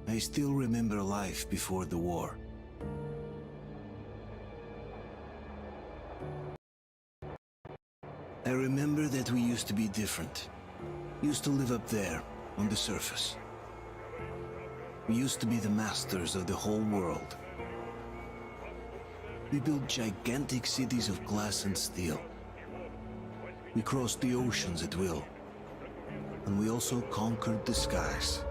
I still remember life before the war. I remember that we used to be different. Used to live up there, on the surface. We used to be the masters of the whole world. We built gigantic cities of glass and steel. We crossed the oceans at will. And we also conquered the skies.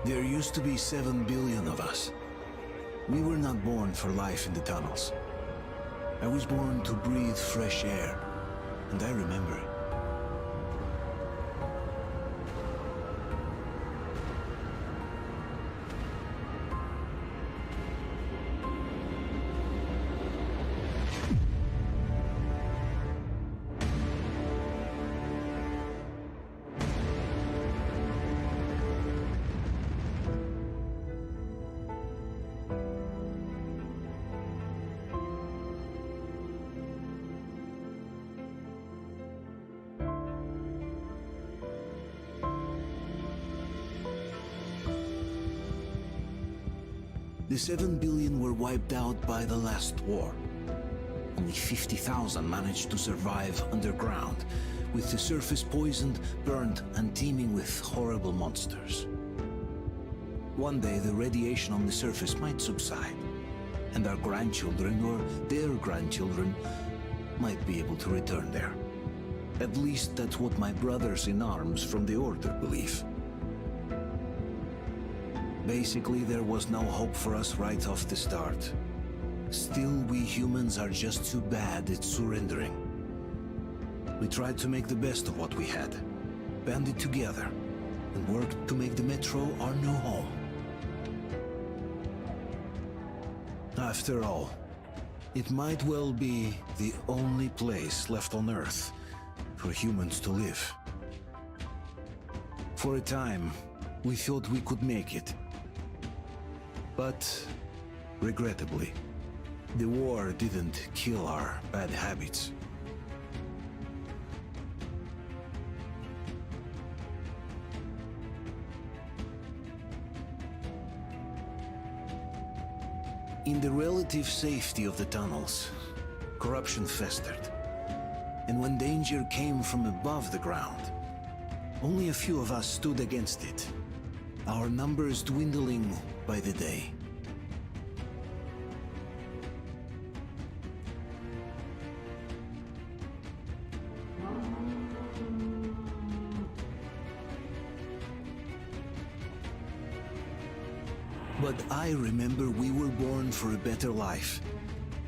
There used to be 7 billion of us. We were not born for life in the tunnels. I was born to breathe fresh air, and I remember it. The 7 billion were wiped out by the last war. Only 50,000 managed to survive underground, with the surface poisoned, burned, and teeming with horrible monsters. One day the radiation on the surface might subside, and our grandchildren or their grandchildren might be able to return there. At least that's what my brothers in arms from the Order believe. Basically, there was no hope for us right off the start. Still, we humans are just too bad at surrendering. We tried to make the best of what we had, banded together, and worked to make the Metro our new home. After all, it might well be the only place left on Earth for humans to live. For a time, we thought we could make it. But, regrettably, the war didn't kill our bad habits. In the relative safety of the tunnels, corruption festered. And when danger came from above the ground, only a few of us stood against it, our numbers dwindling by the day. But I remember we were born for a better life,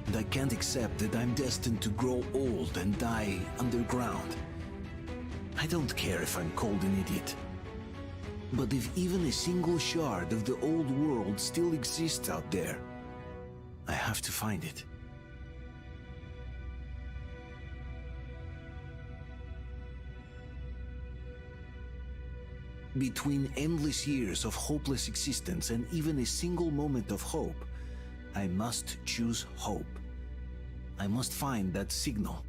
and I can't accept that I'm destined to grow old and die underground. I don't care if I'm called an idiot. But if even a single shard of the old world still exists out there, I have to find it. Between endless years of hopeless existence and even a single moment of hope, I must choose hope. I must find that signal.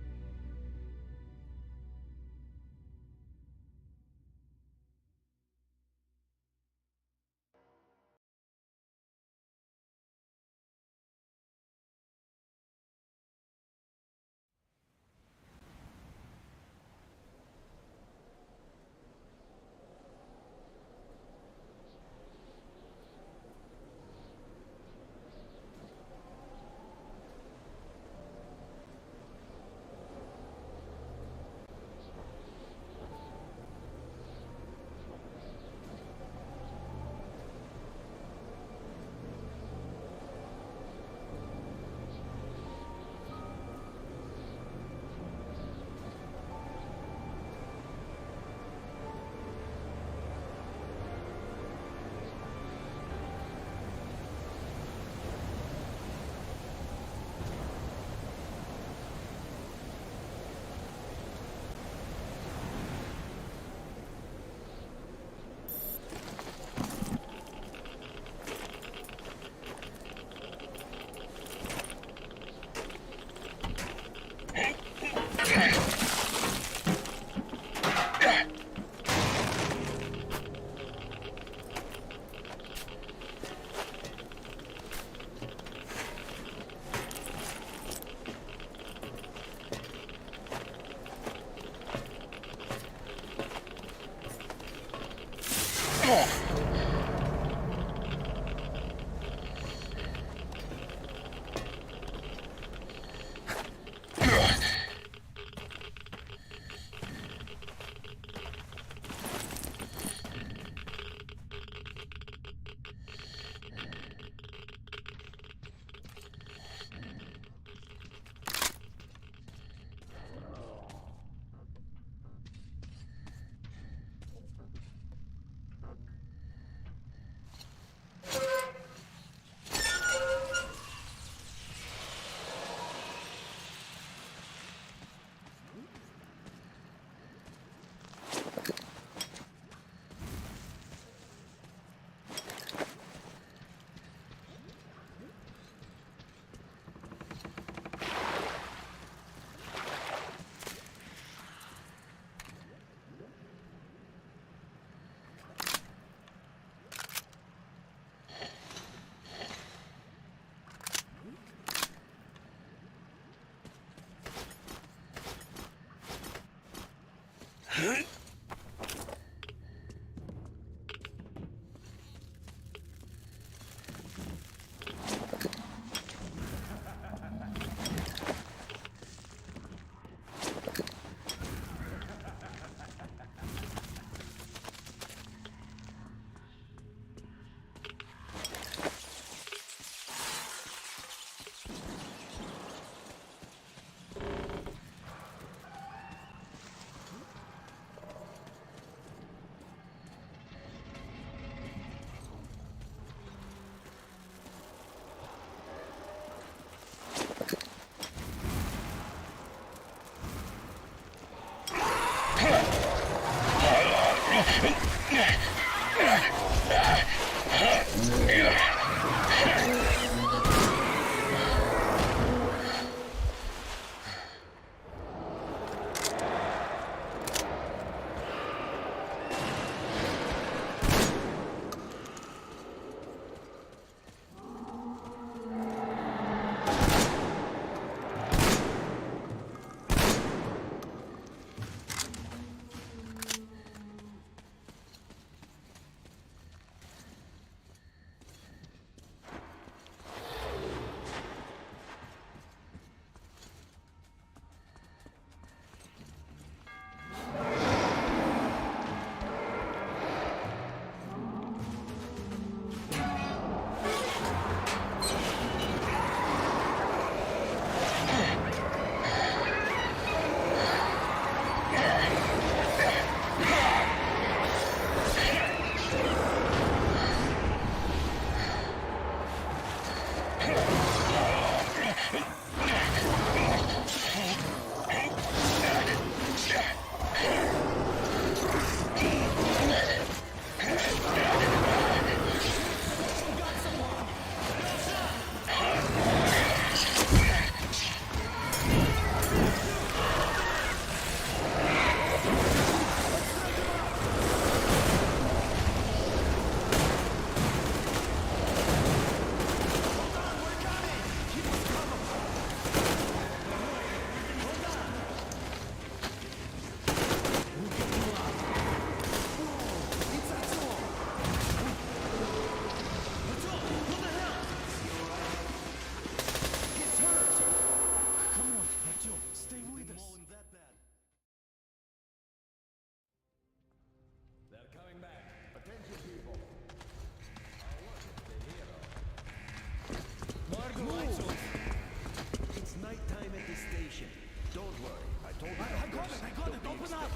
It's nighttime at the station. Don't worry. I told you. I got it. Open up.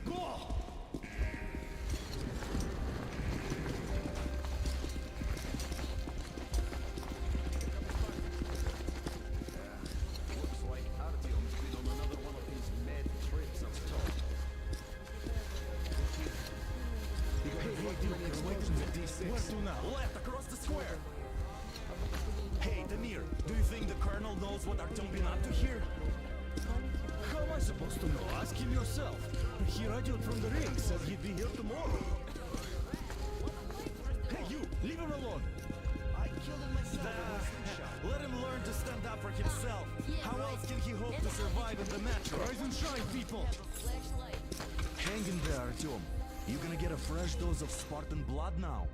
Go. Looks like Artyom's been on another one of his mad trips up top. Hey, dude, wait a minute. D6. Where to now? Left, across the square. Hey, Damir, do you think the Colonel knows what Artyom been up to here? How am I supposed to know? Ask him yourself. He radioed from the ring, said he'd be here tomorrow. Hey, you, leave him alone. I killed him myself. Let him learn to stand up for himself. How else can he hope to survive in the match? Rise and shine, people. Hang in there, Artyom. You gonna get a fresh dose of Spartan blood now.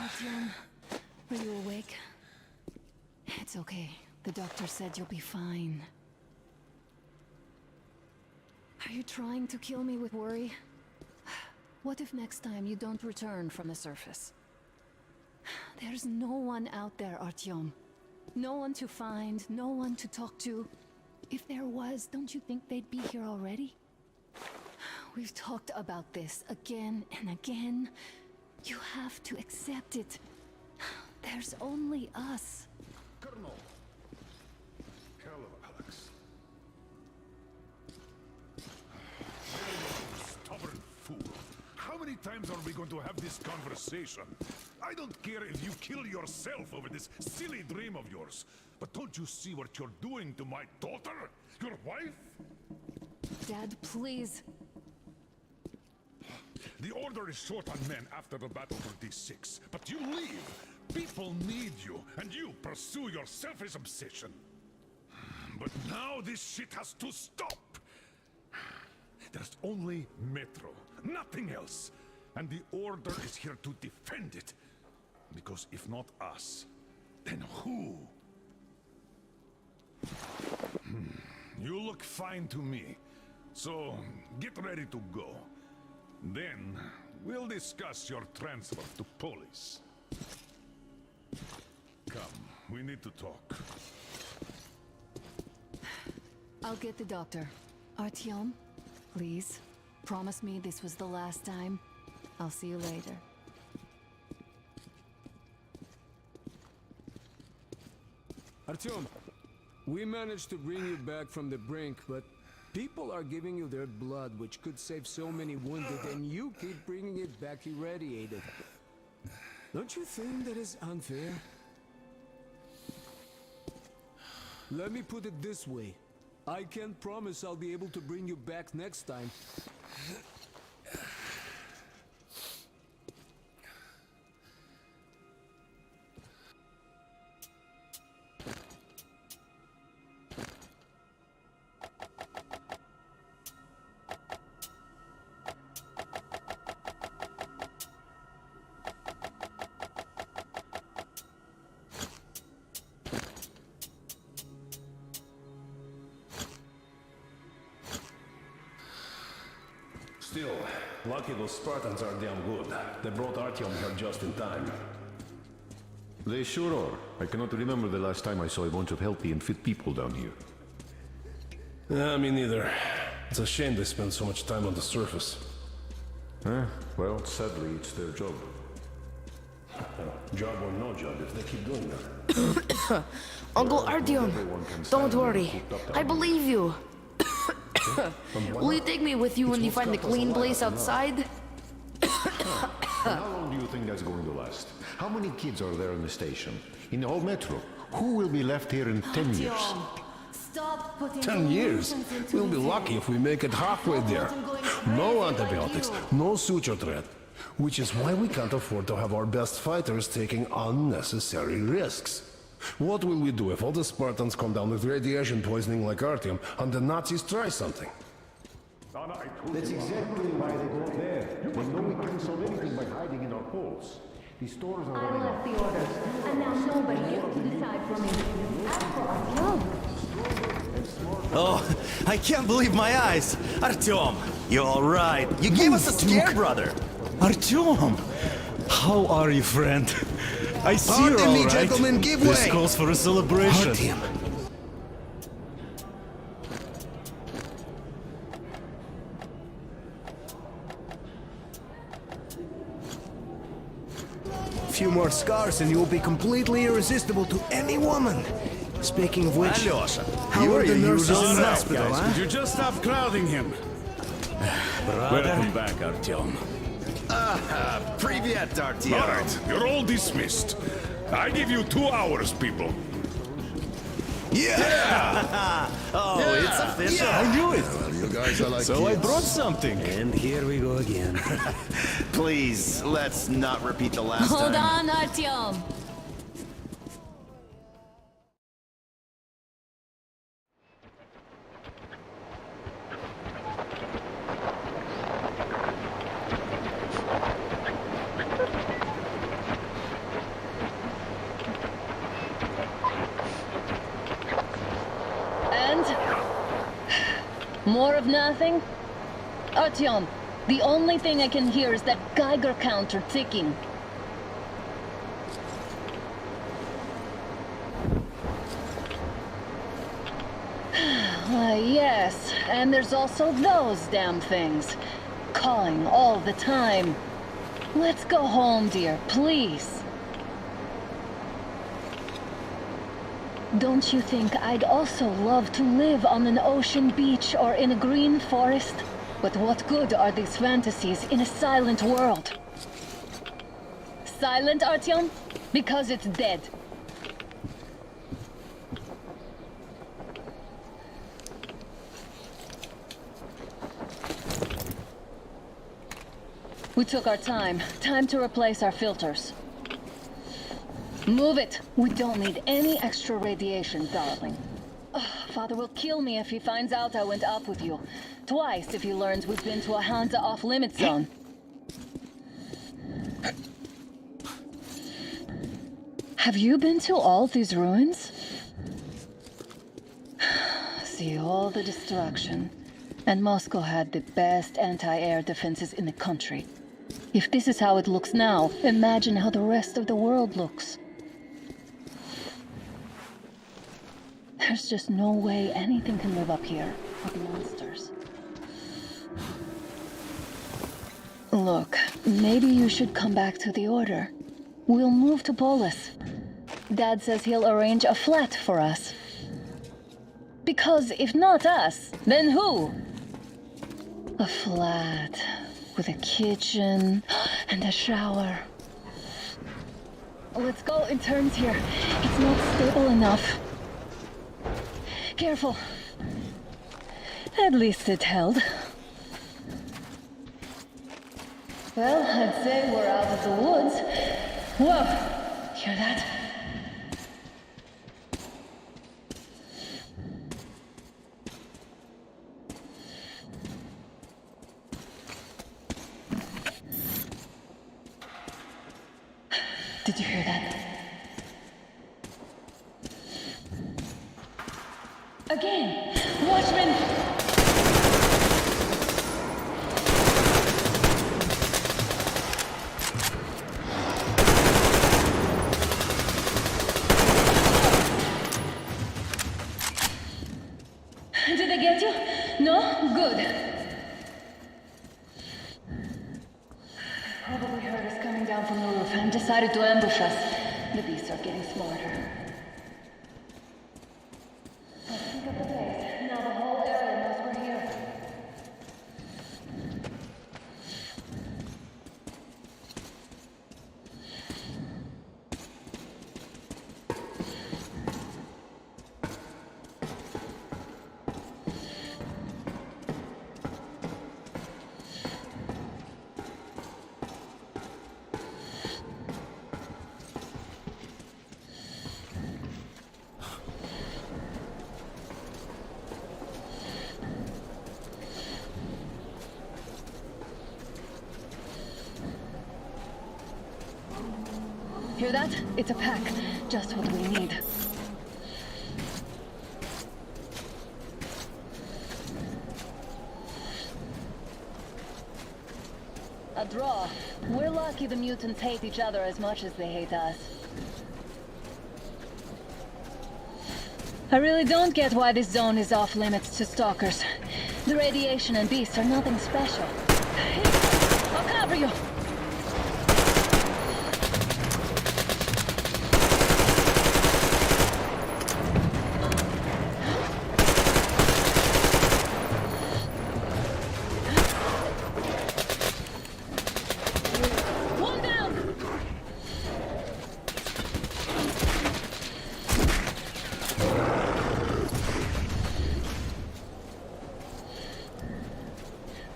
Artyom, are you awake? It's okay. The doctor said you'll be fine. Are you trying to kill me with worry? What if next time you don't return from the surface? There's no one out there, Artyom. No one to find, no one to talk to. If there was, don't you think they'd be here already? We've talked about this again and again. You have to accept it. There's only us. Colonel! Hello, Alex. Stubborn fool. How many times are we going to have this conversation? I don't care if you kill yourself over this silly dream of yours. But don't you see what you're doing to my daughter? Your wife? Dad, please. The Order is short on men after the battle for D6, but you leave. People need you, and you pursue your selfish obsession. But now this shit has to stop. There's only Metro, nothing else. And the Order is here to defend it. Because if not us, then who? You look fine to me. So, get ready to go. Then, we'll discuss your transfer to Polis. Come, we need to talk. I'll get the doctor. Artyom, please, promise me this was the last time. I'll see you later. Artyom, we managed to bring you back from the brink, but people are giving you their blood, which could save so many wounded, and you keep bringing it back irradiated. Don't you think that is unfair? Let me put it this way. I can't promise I'll be able to bring you back next time. Still, lucky those Spartans are damn good. They brought Artyom here just in time. They sure are. I cannot remember the last time I saw a bunch of healthy and fit people down here. Me neither. It's a shame they spend so much time on the surface. Well, sadly, it's their job. Job or no job, if they keep doing that. Uncle Artyom, don't worry. I believe you. Will you take me with you when you find the clean place outside? How long do you think that's going to last? How many kids are there in the station? In the whole metro? Who will be left here in 10 years? Stop putting 10 years? We'll be lucky if we make it halfway there. No antibiotics, no suture thread. Which is why we can't afford to have our best fighters taking unnecessary risks. What will we do if all the Spartans come down with radiation poisoning like Artyom and the Nazis try something? That's exactly why they go there. They know we can't solve anything by hiding in our holes. These stores are I running left the orders, and now nobody gets to decide for me. As for Artyom, Oh, I can't believe my eyes. Artyom, you all right? You gave us a scare, brother. Artyom, how are you, friend? I see you're Pardon me, all right. gentlemen, give This way. calls for a celebration. Artyom. A few more scars and you will be completely irresistible to any woman. Speaking of which, Alyosha, how you are are the your nurses usual in the self, hospital, guys. huh? Could you just stop crowding him? Welcome back, Artyom. Привет, Artyom. All right, you're all dismissed. I give you 2 hours, people. Oh, it's official. I knew it. You guys are like So I brought something. And here we go again. Please, let's not repeat the last hold time. on, Artyom. And? More of nothing? Artyom, the only thing I can hear is that Geiger counter ticking. Yes, and there's also those damn things. Calling all the time. Let's go home, dear, please. Don't you think I'd also love to live on an ocean beach or in a green forest? But what good are these fantasies in a silent world? Silent, Artyom? Because it's dead. We took our time. Time to replace our filters. Move it! We don't need any extra radiation, darling. Ugh, Father will kill me if he finds out I went up with you. Twice if he learns we've been to a Hansa off-limit zone. Have you been to all these ruins? See all the destruction. And Moscow had the best anti-air defenses in the country. If this is how it looks now, imagine how the rest of the world looks. There's just no way anything can live up here but monsters. Look, maybe you should come back to the Order. We'll move to Polis. Dad says he'll arrange a flat for us. Because if not us, then who? A flat with a kitchen and a shower. Let's go in turns here. It's not stable enough. Careful. At least it held. Well, I'd say we're out of the woods. Whoa! Hear that? Did you hear that? Again! Watchman! Did they get you? No? Good. Probably heard us coming down from the roof and decided to ambush us. The beasts are getting smarter. Let's pick up the pace. Now the whole area knows we're here. Hear that? It's a pack. Just what we need. A draw. We're lucky the mutants hate each other as much as they hate us. I really don't get why this zone is off limits to stalkers. The radiation and beasts are nothing special. Hey, I'll cover you. One down.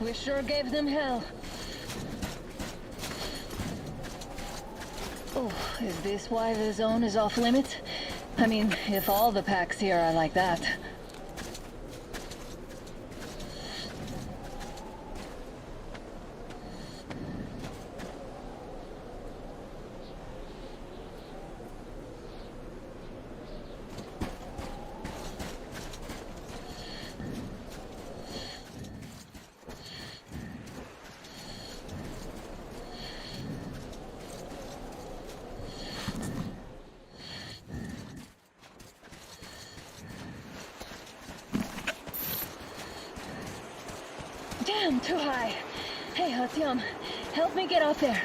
We sure gave them hell. Oh, is this why the zone is off limits? I mean, if all the packs here are like that. Damn, too high. Hey, Artyom, help me get up there.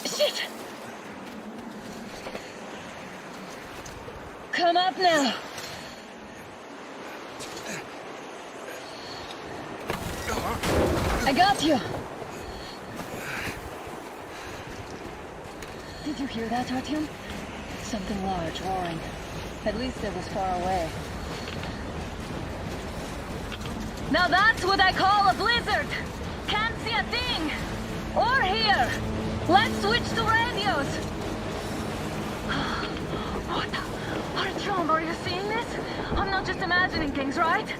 Shit! Come up now. I got you. Did you hear that, Artyom? Something large roaring. At least it was far away. Now that's what I call a blizzard! Can't see a thing! Or hear! Let's switch to radios! What the? Artyom, are you seeing this? I'm not just imagining things, right?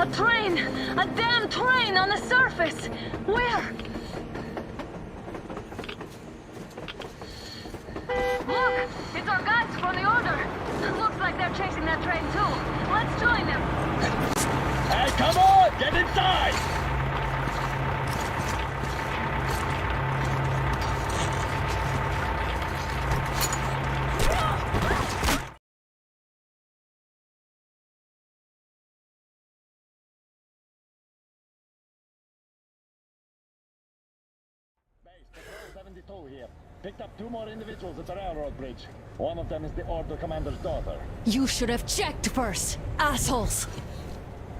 A train! A damn train on the surface! Where? Look! It's our guys from the Order! Looks like they're chasing that train too. Let's join them! Hey, come on! Get inside! Base, Patrol 72 here. Picked up 2 more individuals at the railroad bridge. One of them is the Order Commander's daughter. You should have checked first, assholes!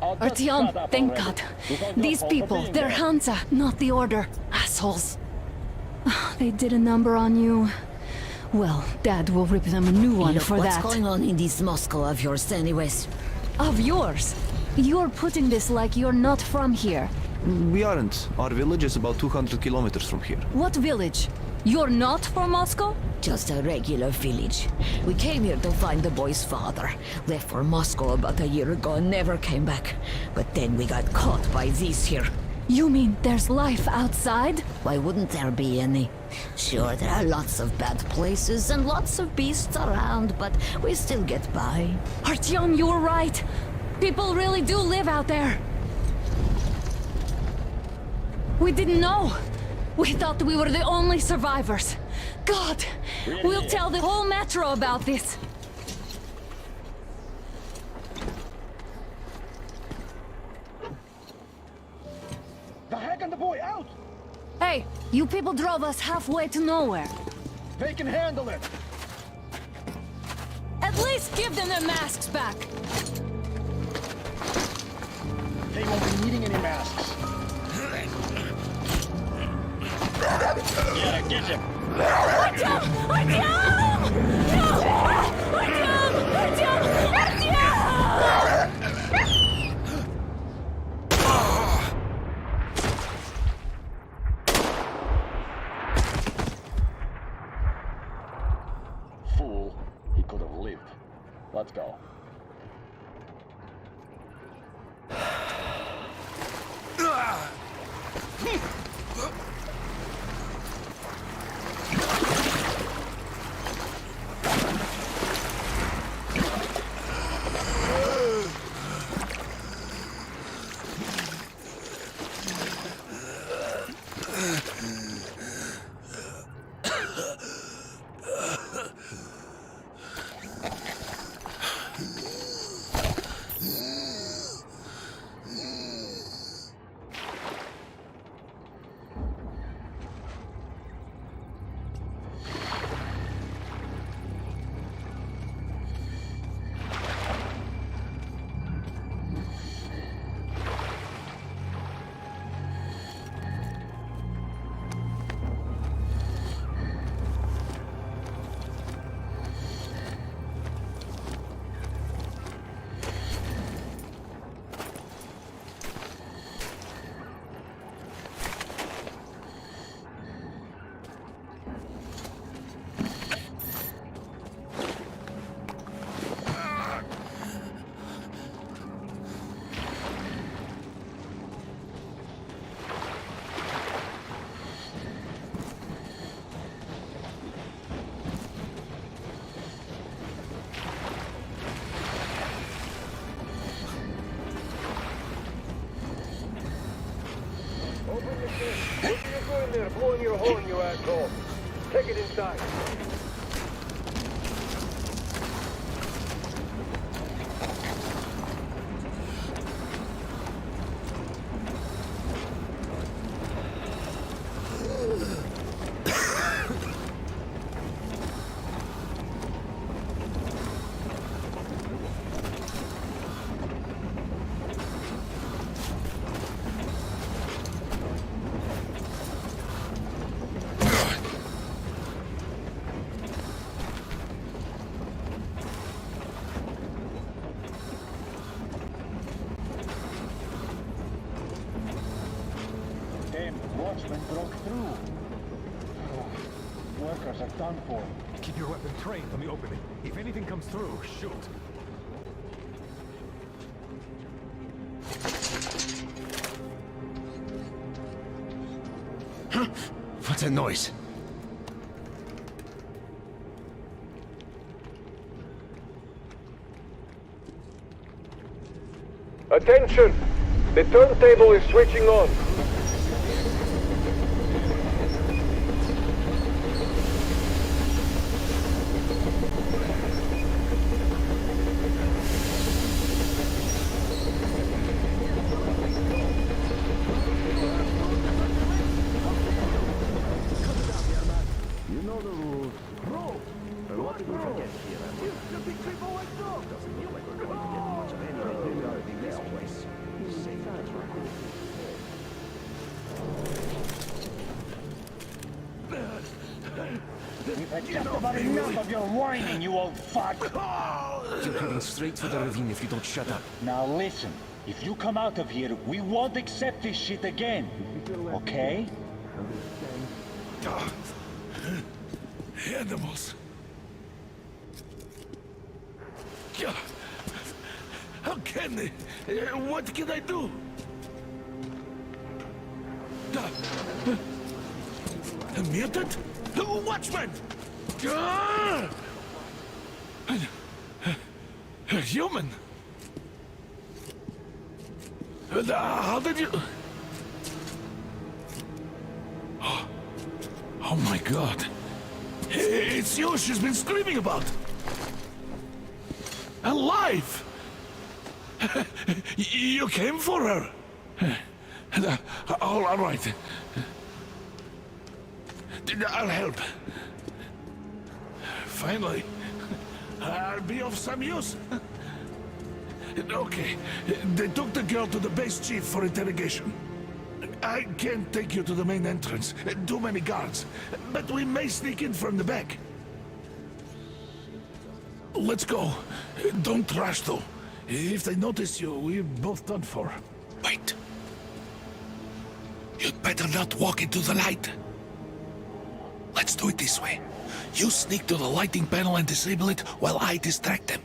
I'll just shut Artyom, up thank already. God. It's all your These fault for people, being they're there. Hansa, not the Order. Assholes. They did a number on you. Well, Dad will rip them a new one for what's that. going on in this Moscow of yours anyways? Of yours? You're putting this like you're not from here. We aren't. Our village is about 200 kilometers from here. What village? You're not from Moscow? Just a regular village. We came here to find the boy's father. Left for Moscow about a year ago and never came back. But then we got caught by these here. You mean there's life outside? Why wouldn't there be any? Sure, there are lots of bad places and lots of beasts around, but we still get by. Artyom, you were right. People really do live out there. We didn't know. We thought we were the only survivors. God, we'll tell the whole metro about this. The heck and the boy out! Hey, you people drove us halfway to nowhere. They can handle it! At least give them their masks back. They won't be needing any masks. Yeah, get him! Artyom! Artyom! No! Artyom! Artyom! Artyom! Let's go. There, blowing your horn, you asshole. Take it inside. Watchman broke through. Workers are done for. Keep your weapon trained on the opening. If anything comes through, shoot. Huh? What's that noise? Attention! The turntable is switching on. We've had just about enough of your whining, you old fuck! You're heading straight for the ravine if you don't shut up. Now listen, if you come out of here, we won't accept this shit again. Okay? Animals. How can they? What can I do? A mutant? Watchman! A human? How did you... Oh my God. It's you she's been screaming about. Alive! You came for her. All right. I'll help. Finally, I'll be of some use. Okay, they took the girl to the base chief for interrogation. I can't take you to the main entrance. Too many guards. But we may sneak in from the back. Let's go. Don't rush, though. If they notice you, we're both done for. Wait. You'd better not walk into the light. Let's do it this way. You sneak to the lighting panel and disable it while I distract them.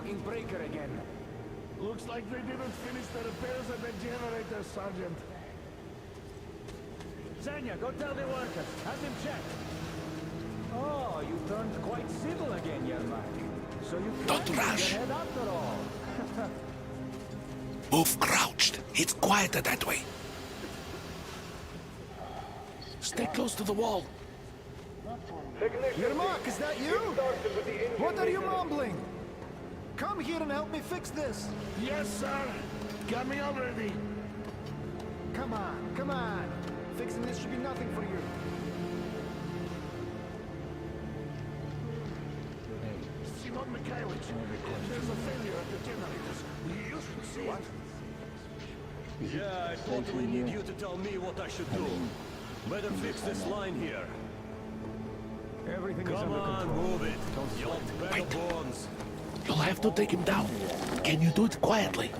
fucking breaker again. Looks like they didn't finish the repairs at the generator, Sergeant. Zanya, go tell the workers. Have them checked. Oh, you turned quite civil again, Yermak. So you Don't rush. Your head after all. Move crouched. It's quieter that way. Stay close to the wall. Yermak, is that you? What are you mumbling? Come here and help me fix this. Yes, sir. Coming already. Come on, come on. Fixing this should be nothing for you. Simon Mikhailовich, there's a failure at the generators. You should see it. Yeah, I totally need you to tell me what I should do. Better fix this line here. Everything is Come under on, control. move it. You'll better bones. You'll have to take him down. Can you do it quietly?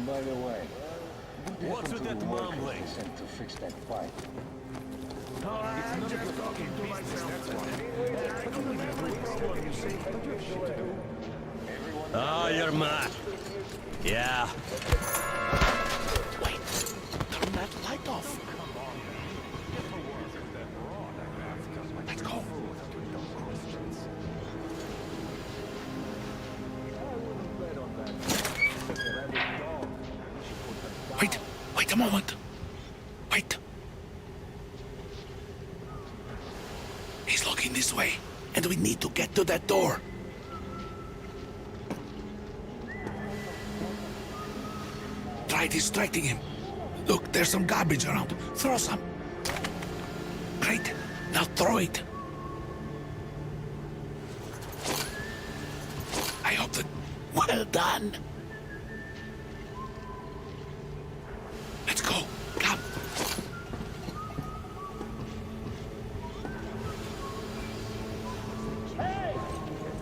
By the way, What's with that mumbling? to fix that pipe. I'm just talking to myself. I couldn't have any problem, you see. Ah, you're mad. Yeah. Wait. Turn that light off. Let's go. Wait a moment. Wait. He's looking this way, and we need to get to that door. Try distracting him. Look, there's some garbage around. Throw some. Great. Now throw it. I hope that... Well done. Let's go. Come.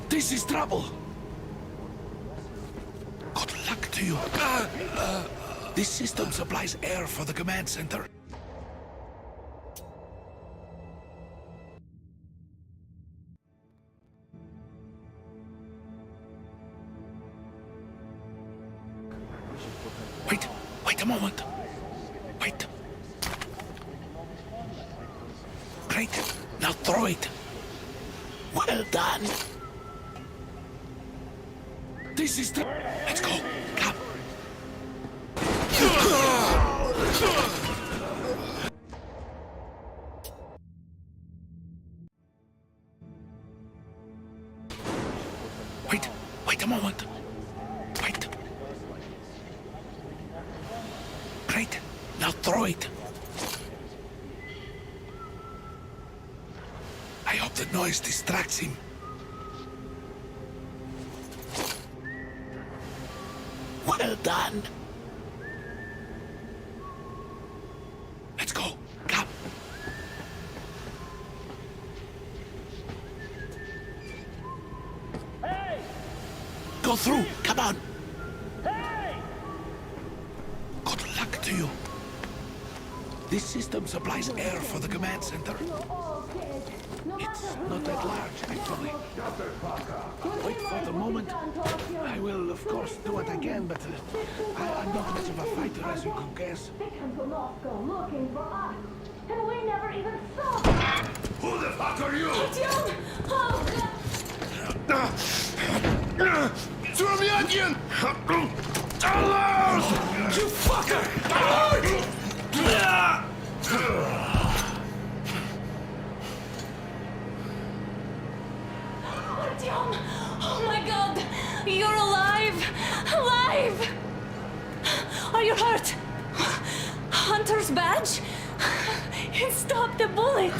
This is trouble. Good luck to you. This system supplies air for the command center. Wait a moment. Wait. Great. Now throw it. Well done. This is the... Let's go. Come. Wait a moment. Wait. Great. Now throw it. I hope the noise distracts him. Well done. Let's go. Come. Hey! Go through. Come on. Hey! Good luck to you. This system supplies air for the command center. It's not that large, actually. Wait for the moment. I will, of course, do what I can, but I'm not much of a fighter, as you could guess. They come to Moscow looking for us, and we never even saw them. Who the fuck are you? Artyom! Oh, Surmyatin! Alert! You fucker! Artyom! Oh my god! You're alive! Alive! Are you hurt? Hunter's badge? It stopped the bullet!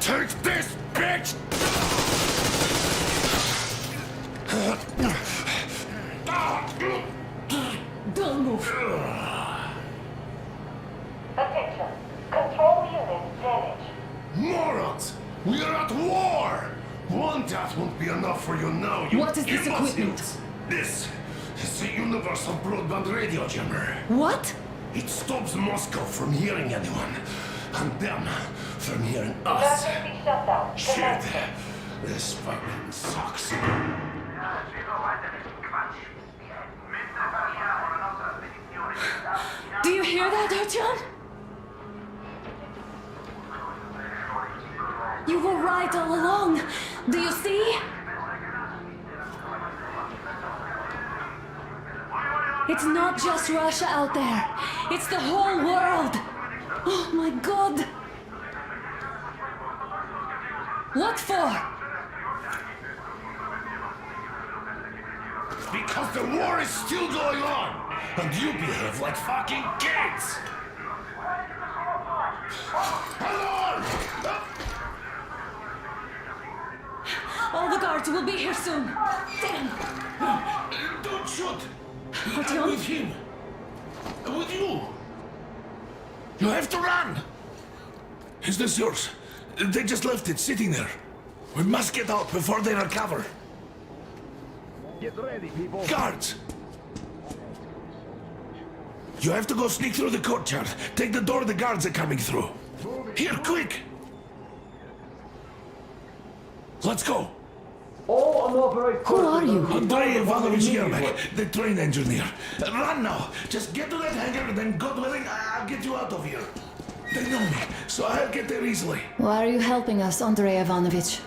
Take this, bitch! Don't move! attention. Control unit damaged. Morons! We are at war! One death won't be enough for you now, you What is this imbeciles. equipment? This is the Universal Broadband Radio Jammer. What? It stops Moscow from hearing anyone, and them from hearing us. Emergency shutdown. Shit! This fucking sucks. Do you hear that, Artyom? You were right all along. Do you see? It's not just Russia out there. It's the whole world. Oh my God. What for? Because the war is still going on, and you behave like fucking kids! Hello! All the guards will be here soon. Damn. Don't shoot! Artyom? I'm with him. I'm with you. You have to run! Is this yours? They just left it sitting there. We must get out before they recover. Get ready, people. Guards! You have to go sneak through the courtyard. Take the door the guards are coming through. Here, quick! Let's go! All unauthorized Who are you? Andrei Ivanovich Yermak, the train engineer. Run now! Just get to that hangar, then God willing, I'll get you out of here. They know me, so I'll get there easily. Why are you helping us, Andrei Ivanovich?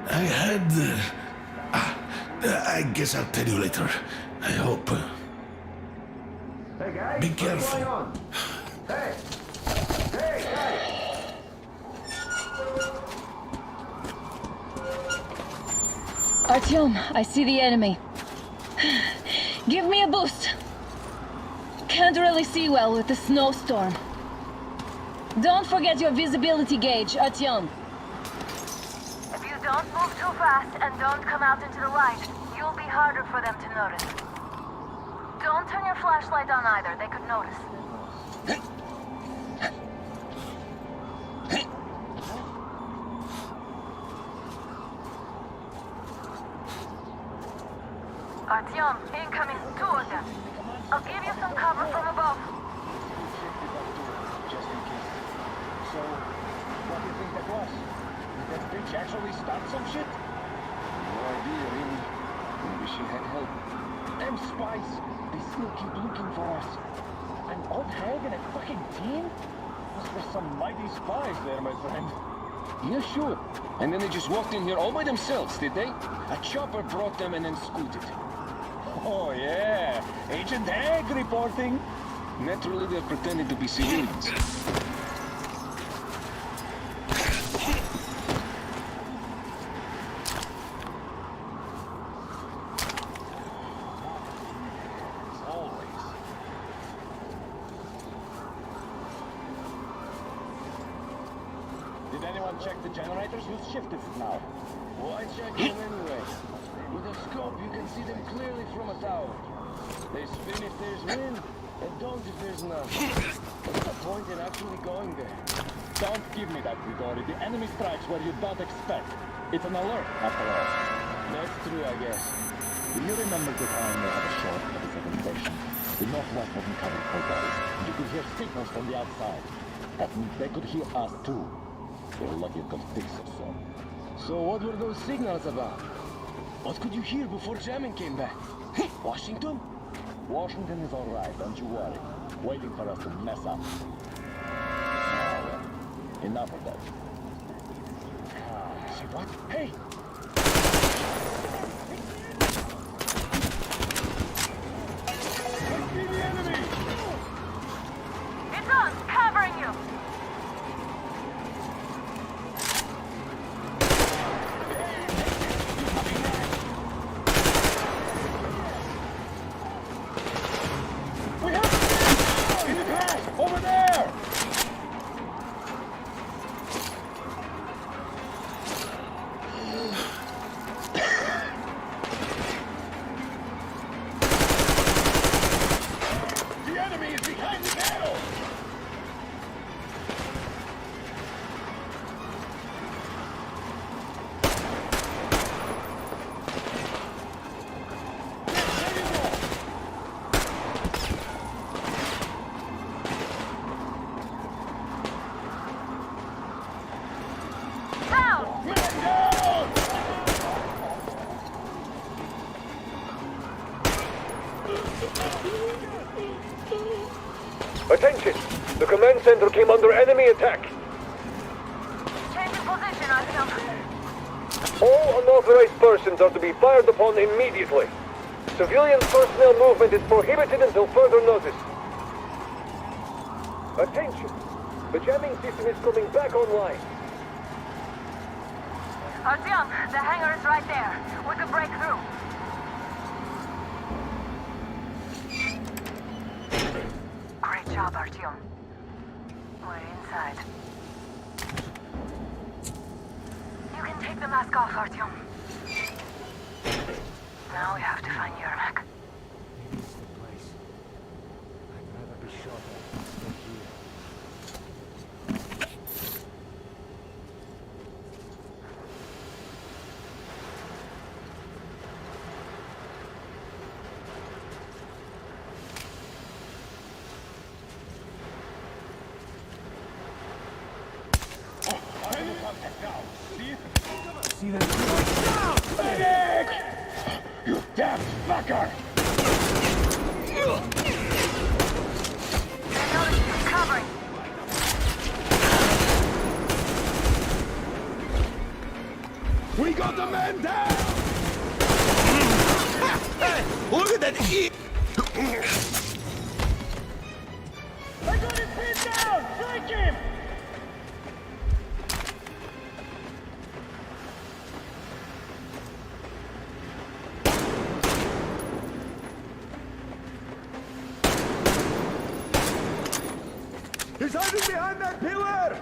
I had... I guess I'll tell you later. I hope. Hey guys, Be what's careful. going on? Hey! Hey, guys! Artyom, I see the enemy. Give me a boost. Can't really see well with the snowstorm. Don't forget your visibility gauge, Artyom. If you don't move too fast and don't come out into the light, you'll be harder for them to notice. Don't turn your flashlight on either, they could notice. Artyom, incoming, 2 of them. I'll give you some cover from above. Just in case. So, what do you think that was? Did that bitch actually start some shit? No idea, really. Maybe she had help. Them spies, they still keep looking for us. An old hag and a fucking team? Those were some mighty spies there, my friend. Yeah, sure. And then they just walked in here all by themselves, did they? A chopper brought them and then scooted. Oh, yeah. Agent Hag reporting. Naturally, they're pretending to be civilians. Did anyone check the generators? Whose shift is it now? Why check them anyway? With a scope, you can see them clearly from a tower. They spin if there's wind, and don't if there's none. What's the point in actually going there? Don't give me that, Grigori. The enemy strikes where you don't expect. It's an alert, after all. That's true, I guess. Do you remember the time they had a short at the second station? The northwest wasn't covered for days. You could hear signals from the outside. That means they could hear us too. We're lucky it got fixed or so. So what were those signals about? What could you hear before jamming came back? Washington? Washington is all right, don't you worry. Waiting for us to mess up. Now, enough of that. See what? Hey! I see the enemy! It's us, covering you! Over there! Attention! The command center came under enemy attack. Changing position, Artyom. All unauthorized persons are to be fired upon immediately. Civilian personnel movement is prohibited until further notice. Attention! The jamming system is coming back online. Artyom, the hangar is right there. We could break through. Great job, Artyom. We're inside. You can take the mask off, Artyom. Now we have to find Yermak. See that? Medic! You damn fucker! Covering. We got the man down! Hey, look at that E! I got his head down! Strike him! He's hiding behind that pillar!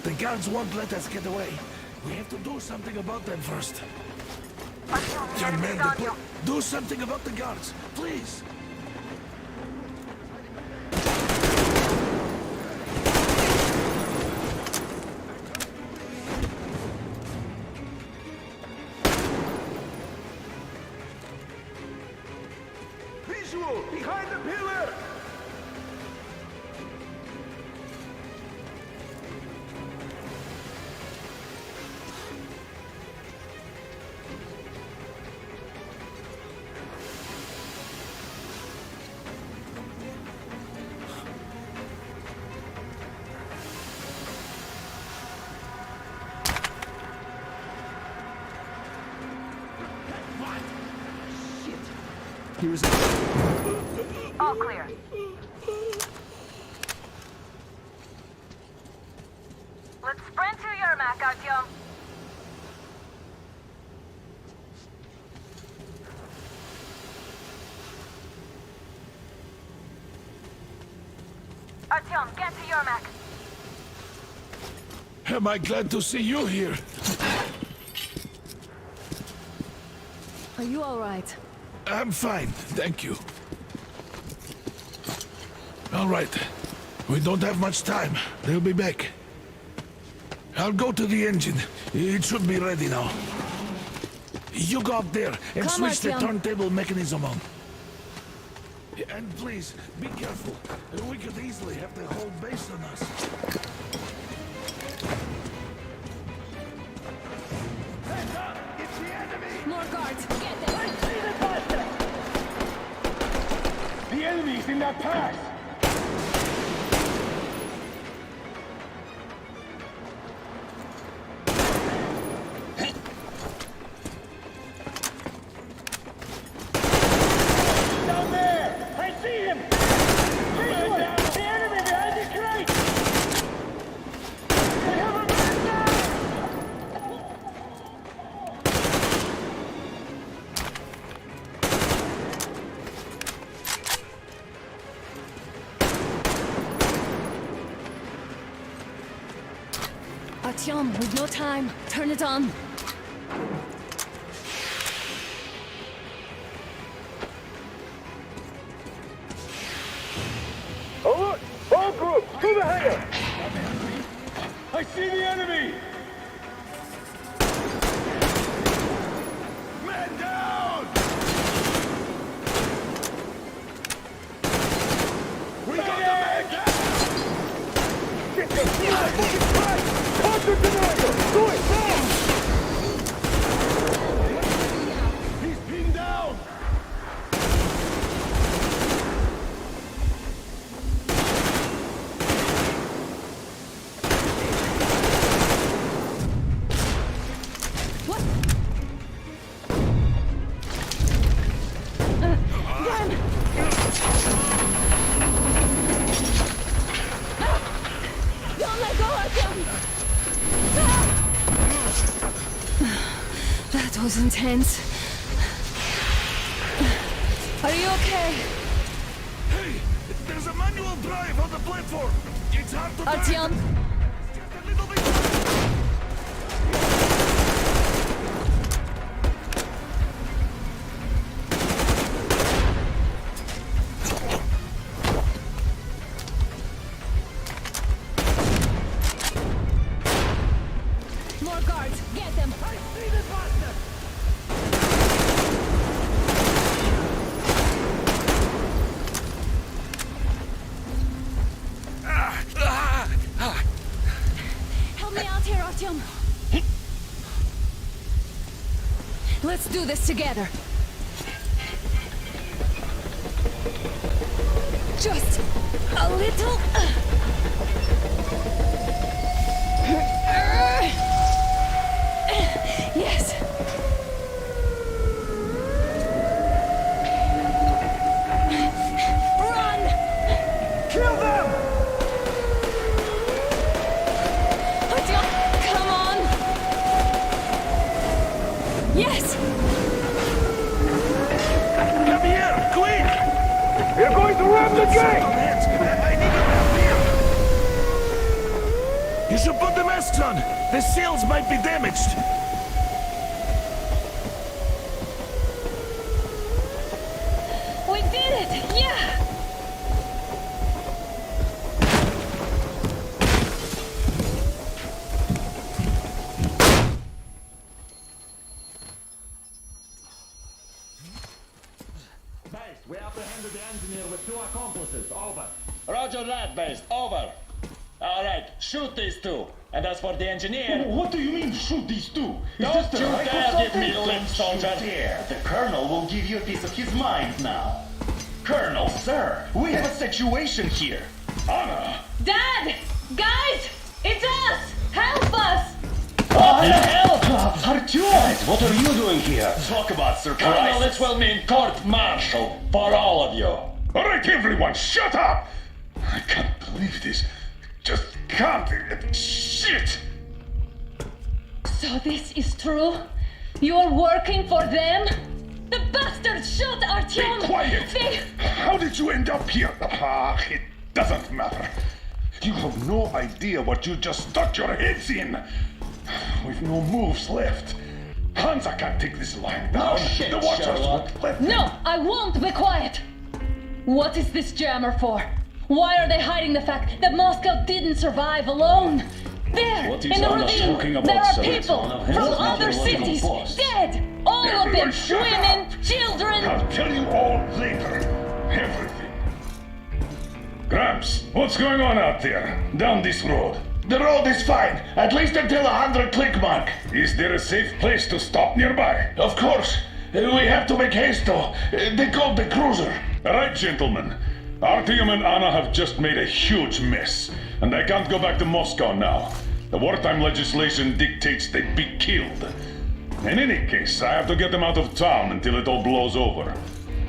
The guards won't let us get away. We have to do something about them first. Young man, do something about the guards, please. Visual! Behind the pillar! Here is All clear. Let's sprint to Yermak, Artyom. Artyom, get to Yermak. Am I glad to see you here? Are you all right? I'm fine, thank you. All right. We don't have much time. They'll be back. I'll go to the engine. It should be ready now. You go up there and Come, switch the Artyom. turntable mechanism on. And please, be careful. We could easily have the whole base on us. More guards! Get them! I see the bastard! The enemy's in that pass! Down there! I see him! Visual! The enemy behind the crate! We have a man down! Artyom, we've no time. Turn it on. Alert! All groups, to the hangar! I see the enemy! Man down! We got the man down! Get the flag! Contact the generator! Do it now! He's pinned down! Don't let go, Artyom! That was intense. Are you okay? Hey! There's a manual drive on the platform! It's hard to Artyom? Just a little bit... More guards! Get them! I see the bastard! Help me out here, Artyom! Let's do this together! Just a little... Yes! Run! Kill them! Artyom, come on! Yes! Come here, quick! We're going to ram the gate! I need your help here! You should put the masks on! The seals might be damaged! We did it! Yeah! Base, we apprehended the engineer with 2 accomplices. Over. Roger that, Base. Over. All right, shoot these 2. And as for the engineer... What do you mean, shoot these 2? Don't you dare give me lip, soldier! The Colonel will give you a piece of his mind now. Colonel, sir, we have a situation here. Anna! Dad! Guys! It's us! Help us! What the hell? Artyom! Guys, what are you doing here? Talk about surprise. Colonel, it will mean court-martial for all of you. All right, everyone, shut up! I can't believe this. Just can't. Shit! So this is true? You're working for them? The bastards shot Artyom! Be quiet! They... How did you end up here? It doesn't matter. You have no idea what you just stuck your heads in. We've no moves left. Hansa can't take this lying down. shit, The Watchers Sherlock. won't let them. No, I won't be quiet! What is this jammer for? Why are they hiding the fact that Moscow didn't survive alone? There, What is in the Anna ravine, talking about, there are sir? people It's one of from his other meteorological cities, posts. dead! All of them, Everyone shut women, up. children! I'll tell you all later. Everything. Gramps, what's going on out there? Down this road? The road is fine, at least until 100 click mark. Is there a safe place to stop nearby? Of course. We have to make haste though. They called the cruiser. All right, gentlemen. Artyom and Anna have just made a huge mess, and I can't go back to Moscow now. The wartime legislation dictates they be killed. In any case, I have to get them out of town until it all blows over.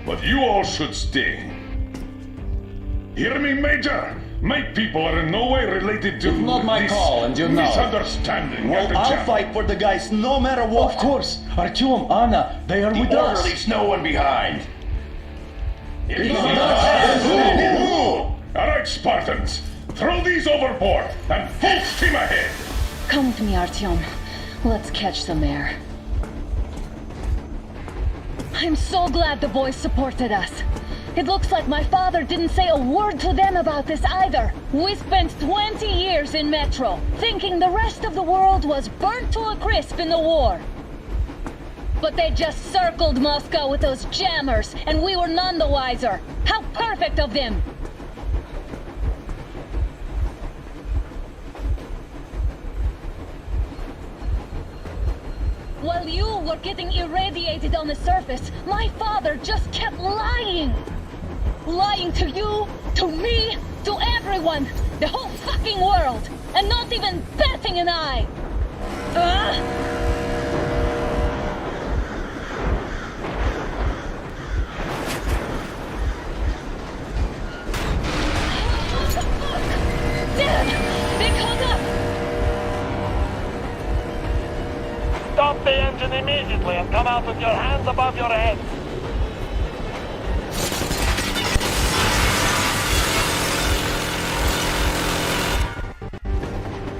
But you all should stay. Hear me, Major? My people are in no way related to It's not my this call, and you know it. misunderstanding. Well, at the I'll chapel. fight for the guys no matter what. Of course, Artyom, Anna, they are with The us. order leaves no one behind. All right, Spartans. Throw these overboard and full steam ahead. Come with me, Artyom. Let's catch some air. I'm so glad the boys supported us. It looks like my father didn't say a word to them about this either. We spent 20 years in Metro, thinking the rest of the world was burnt to a crisp in the war. But they just circled Moscow with those jammers, and we were none the wiser. How perfect of them! While you were getting irradiated on the surface, my father just kept lying. Lying to you, to me, to everyone, the whole fucking world, and not even batting an eye. Dad, they caught up. Stop the engine immediately and come out with your hands above your head.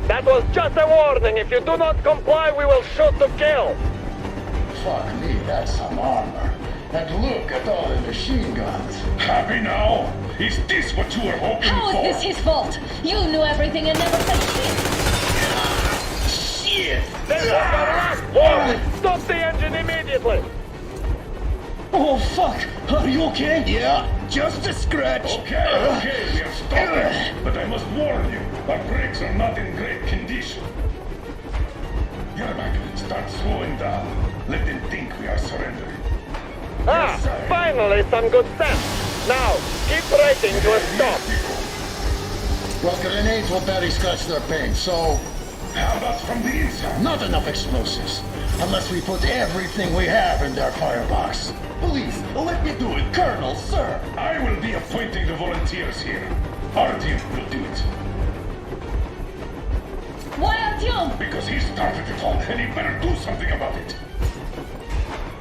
That was just a warning. If you do not comply, we will shoot to kill. Fuck me, that's some armor. And look at all the machine guns. Happy now? Is this what you were hoping How for? is this his fault? You knew everything and never said shit. Shit! This is your last warning. Stop the engine immediately. Oh fuck! Are you okay? Yeah, just a scratch. Okay, we are stopping. But I must warn you, our brakes are not in great condition. Yermak, start slowing down. Let them think we are surrendering. Finally some good sense. Now, keep braking to a stop. Well, grenades will barely scratch their paint, so... How about from the inside? Not enough explosives. Unless we put everything we have in their firebox. Please, let me do it, Colonel, sir. I will be appointing the volunteers here. Artyom will do it. Why Artyom? Because he started it all, and he better do something about it.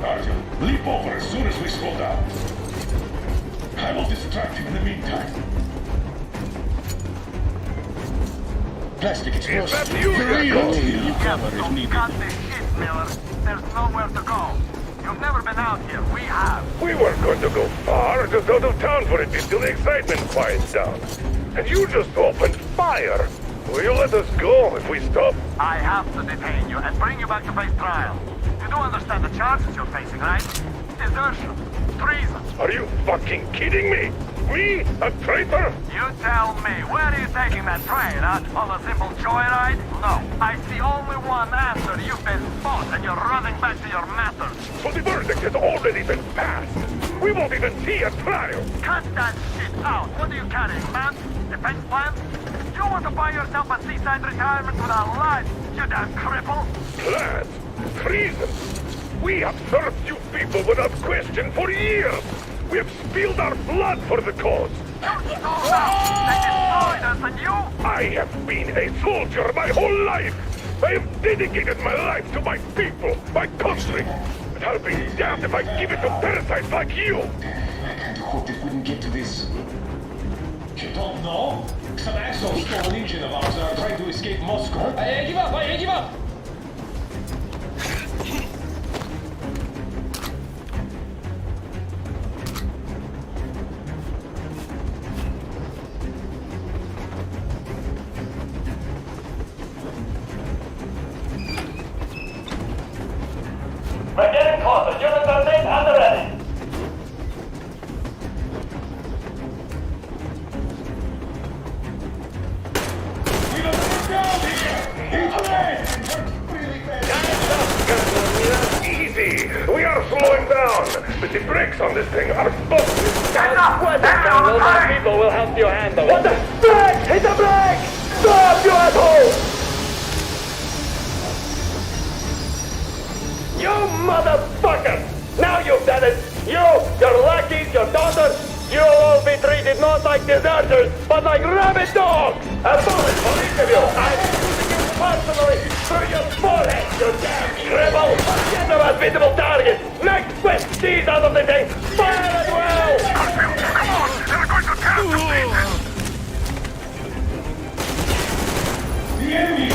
Artyom, leap over as soon as we slow down. I will distract him in the meantime. Plastic explosives. That's you, You cover if needed. Cut this shit, Miller. There's nowhere to go. You've never been out here. We have. We weren't going to go far, just out of town for a bit till the excitement quiets down. And you just opened fire. Will you let us go if we stop? I have to detain you and bring you back to face trial. You do understand the charges you're facing, right? Desertion. Treason. Are you fucking kidding me? Me? A traitor? You tell me, where are you taking that train, huh? On a simple joyride? No. I see only one answer. You've been fought and you're running back to your masters. So the verdict has already been passed. We won't even see a trial. Cut that shit out. What are you carrying, man? Defense plans? You want to buy yourself a seaside retirement without life, you damn cripple? Plans? Treason? We have served you people without question for years. We have spilled our blood for the cause. You stole out! They destroyed us, and you? I have been a soldier my whole life. I have dedicated my life to my people, my country. And I'll be damned if I give it to parasites like you. I kind of hoped it wouldn't get to this. You don't know? Some asshole stole an engine of ours and are trying to escape Moscow. I give up! I give up! We're getting closer. Units are safe and ready. We don't get down here! Easy! We are slowing down, but the brakes on this thing are busted. What the hell? My people will help you handle it. What the? Brake! Hit the brake! Stop, you asshole! You motherfucker! Now you've done it! You, your lackeys, your daughters, you'll all be treated not like deserters, but like rabid dogs! A bullet for each of you! I'm shooting you personally through your forehead, you damn rebel! Get them as visible targets! Next quick! These out of the thing! Fire as well! Come on! They're going to catch us! The enemy!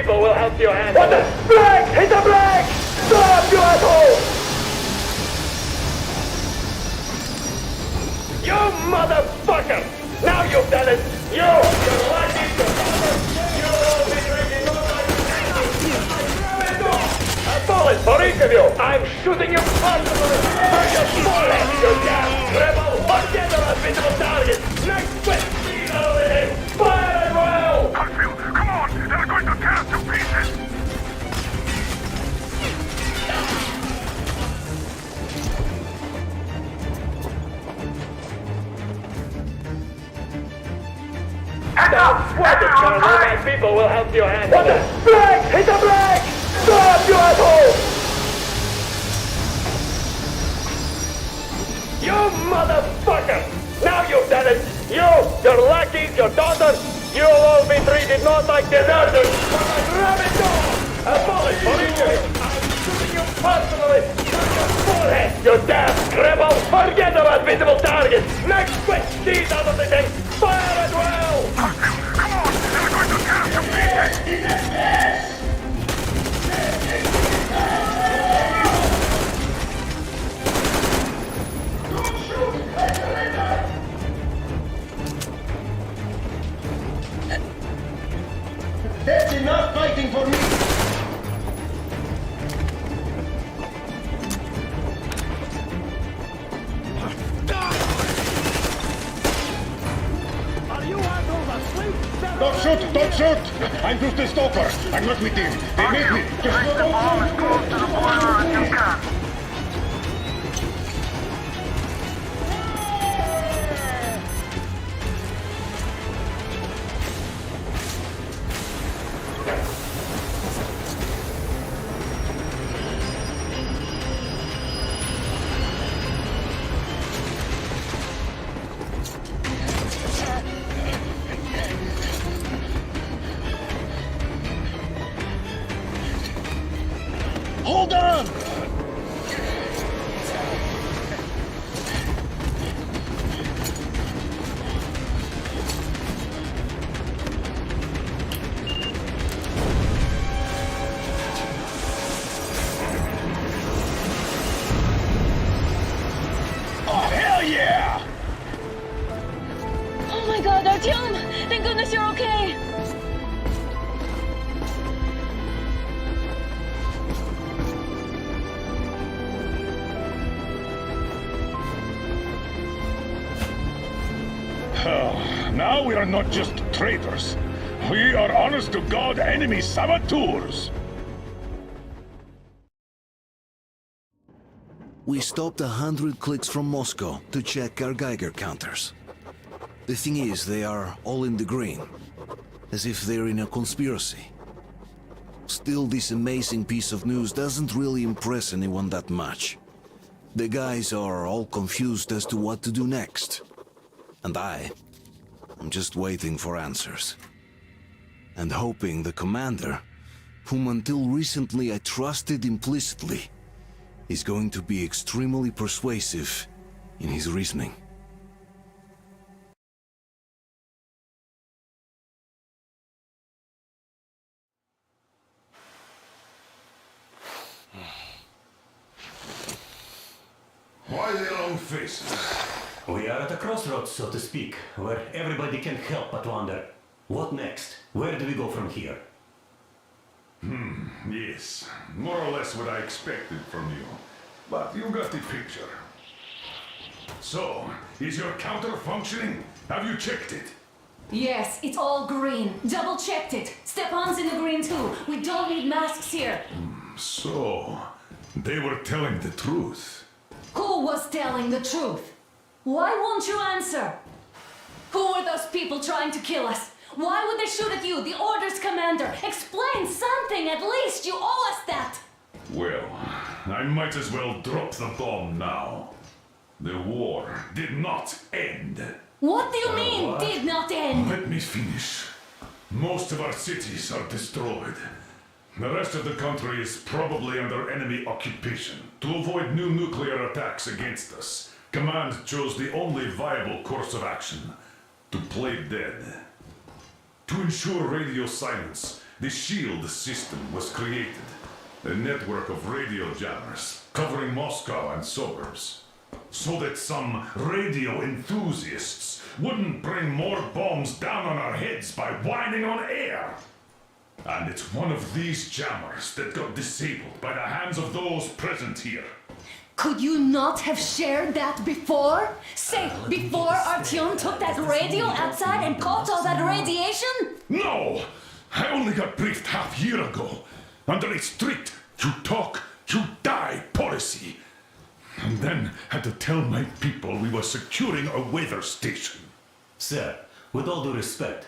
people will help you handle. What the? Brake! Hit the brake! Stop, you asshole! You motherfucker! Now you've done it! You're lucky to you'll all be drinking all night. A bullet for each of you! I'm shooting you personally! For your forehead, you damn rebel! Forget about visible target! Next quick! Speed out of him! Fire as well! Hatfield, come on! They're going to tear us to pieces! Stop sweating, Colonel! My people will help you handle it! Brake! Hit the brake! Stop, you asshole! You motherfucker! Now you've done it! Your lackeys, your daughters, you'll all be treated not like deserters, but like rabid dogs! A bullet for each of you! I'm shooting you personally! Through your forehead, you damn rebel! Forget about visible targets! Next quick, seize out of the thing! Fire as well! Hatfield, come on! They're going to tear us to pieces! That's enough fighting for me! Are you assholes asleep? Don't shoot! Don't shoot! I'm just a stalker. I'm not with him. They made me. Just Bring the ball as close to the border as you can. Hold on! Oh, hell yeah! Oh my god, Artyom! Thank goodness you're okay! Now we are not just traitors. We are honest-to-God enemy saboteurs. We stopped 100 clicks from Moscow to check our Geiger counters. The thing is, they are all in the green, as if they're in a conspiracy. Still, this amazing piece of news doesn't really impress anyone that much. The guys are all confused as to what to do next. And I'm just waiting for answers. And hoping the commander, whom until recently I trusted implicitly, is going to be extremely persuasive in his reasoning. Why the long faces? We are at a crossroads, so to speak, where everybody can help but wonder, what next? Where do we go from here? Yes, more or less what I expected from you. But you got the picture. So, is your counter functioning? Have you checked it? Yes, it's all green. Double checked it. Stepan's in the green too. We don't need masks here. So, they were telling the truth. Who was telling the truth? Why won't you answer? Who were those people trying to kill us? Why would they shoot at you, the Order's commander? Explain something, at least! You owe us that! Well, I might as well drop the bomb now. The war did not end. What do you mean, what? did not end? Let me finish. Most of our cities are destroyed. The rest of the country is probably under enemy occupation. To avoid new nuclear attacks against us, Command chose the only viable course of action: to play dead. To ensure radio silence, the SHIELD system was created. A network of radio jammers covering Moscow and suburbs. So that some radio enthusiasts wouldn't bring more bombs down on our heads by whining on air. And it's one of these jammers that got disabled by the hands of those present here. Could you not have shared that before? Say, before Artyom took that radio outside and caught all that radiation? No! I only got briefed half year ago. Under a strict, you talk, you die policy. And then had to tell my people we were securing a weather station. Sir, with all due respect,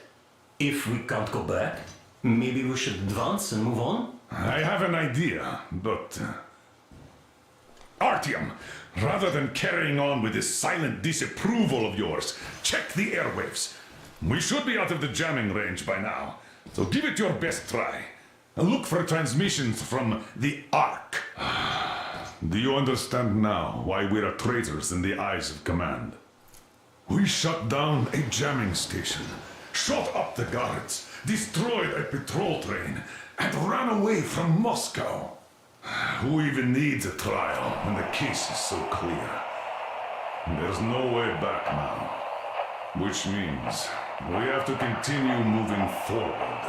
if we can't go back, maybe we should advance and move on? I have an idea, but... Artyom, rather than carrying on with this silent disapproval of yours, check the airwaves. We should be out of the jamming range by now, so give it your best try. And look for transmissions from the Ark. Do you understand now why we are traitors in the eyes of command? We shut down a jamming station, shot up the guards, destroyed a patrol train, and ran away from Moscow. Who even needs a trial when the case is so clear? There's no way back now. Which means we have to continue moving forward.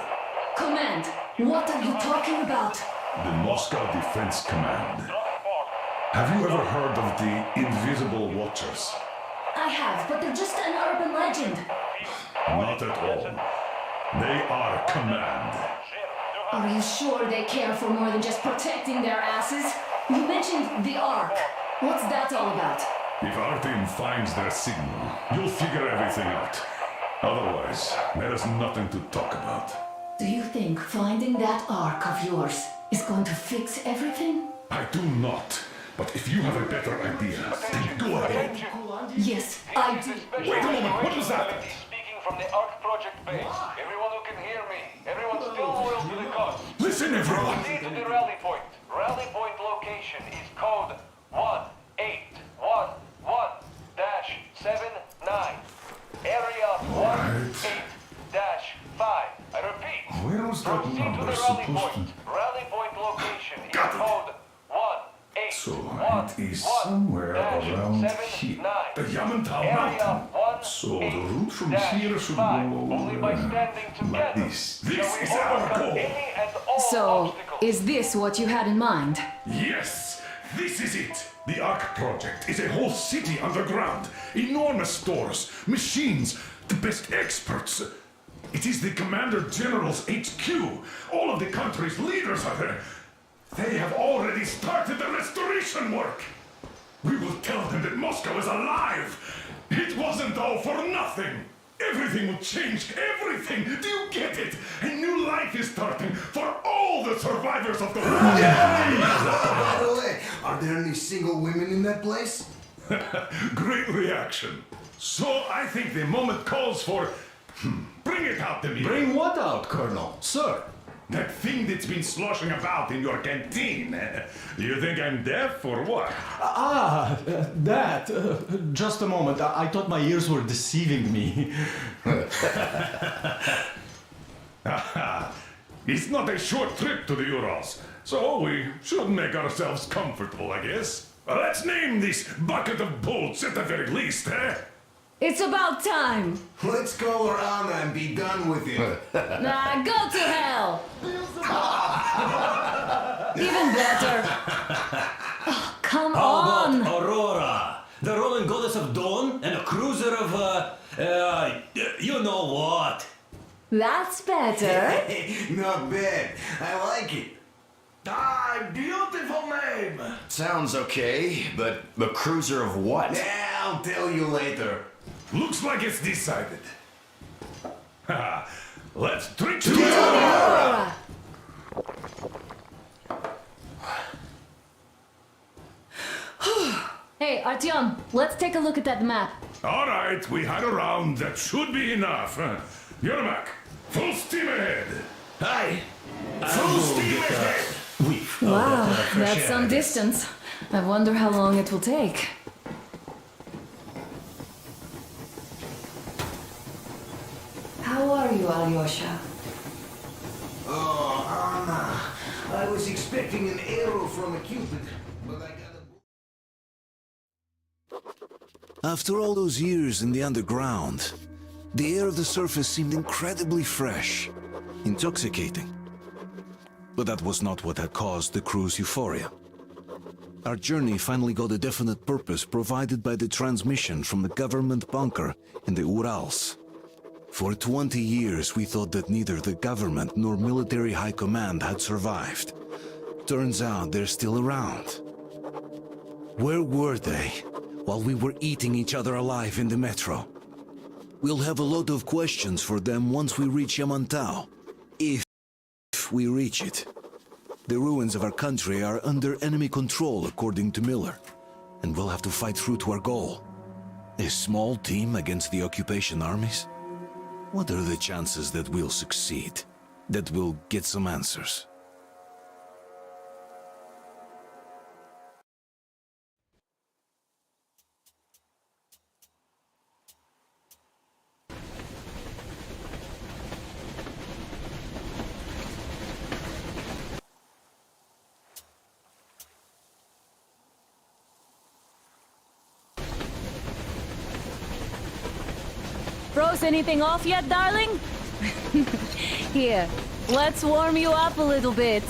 Command, what are you talking about? The Moscow Defense Command. Have you ever heard of the Invisible Watchers? I have, but they're just an urban legend. Not at all. They are command. Are you sure they care for more than just protecting their asses? You mentioned the Ark. What's that all about? If Artyom finds their signal, you'll figure everything out. Otherwise, there is nothing to talk about. Do you think finding that Ark of yours is going to fix everything? I do not. But if you have a better idea, then go ahead. Yes, I do. Wait a moment, what was that? Speaking from the Ark Project base. Everyone who can hear me. Everyone still loyal to the cause. Listen, everyone. Proceed to the rally point. Rally point location is code 1811-79. Area 18-5. I repeat. Where was that Proceed to number the rally supposed point. to... Rally point location is Got it. code 18. So it is somewhere around here. The Yamantau Mountain. So the route from here should go like this. This is our goal. So, is this what you had in mind? Yes, this is it. The Ark Project is a whole city underground. Enormous stores, machines, the best experts. It is the Commander General's HQ. All of the country's leaders are there. They have already started the restoration work. We will tell them that Moscow is alive. It wasn't all for nothing. Everything will change, everything. Do you get it? A new life is starting for all the survivors of the war. By the way, are there any single women in that place? Great reaction. So I think the moment calls for... Bring it out to me. Bring what out, Colonel? Sir? That thing that's been sloshing about in your canteen. You think I'm deaf or what? That. Just a moment. I thought my ears were deceiving me. It's not a short trip to the Urals, so we should make ourselves comfortable, I guess. Let's name this bucket of bolts at the very least, eh? It's about time. Let's go around and be done with it. Nah, go to hell. Even better. Oh, come on. How about Aurora, the rolling goddess of dawn, and a cruiser of, you know what? That's better. Not bad. I like it. Beautiful name. Sounds okay, but the cruiser of what? Yeah, I'll tell you later. Looks like it's decided. Let's drink to Aurora. Hey, Artyom, let's take a look at that map. All right, we had a round. That should be enough. Yermak, full steam ahead. Hi. Full steam ahead. Wow, that's some distance. I wonder how long it will take. How are you, Alyosha? Oh, was expecting an arrow from a Cupid, but I got a... After all those years in the underground, the air of the surface seemed incredibly fresh, intoxicating. But that was not what had caused the crew's euphoria. Our journey finally got a definite purpose provided by the transmission from the government bunker in the Urals. For 20 years, we thought that neither the government nor military high command had survived. Turns out they're still around. Where were they while we were eating each other alive in the metro? We'll have a lot of questions for them once we reach Yamantau. If we reach it. The ruins of our country are under enemy control, according to Miller, and we'll have to fight through to our goal. A small team against the occupation armies? What are the chances that we'll succeed? That we'll get some answers? Froze anything off yet, darling? Here, let's warm you up a little bit.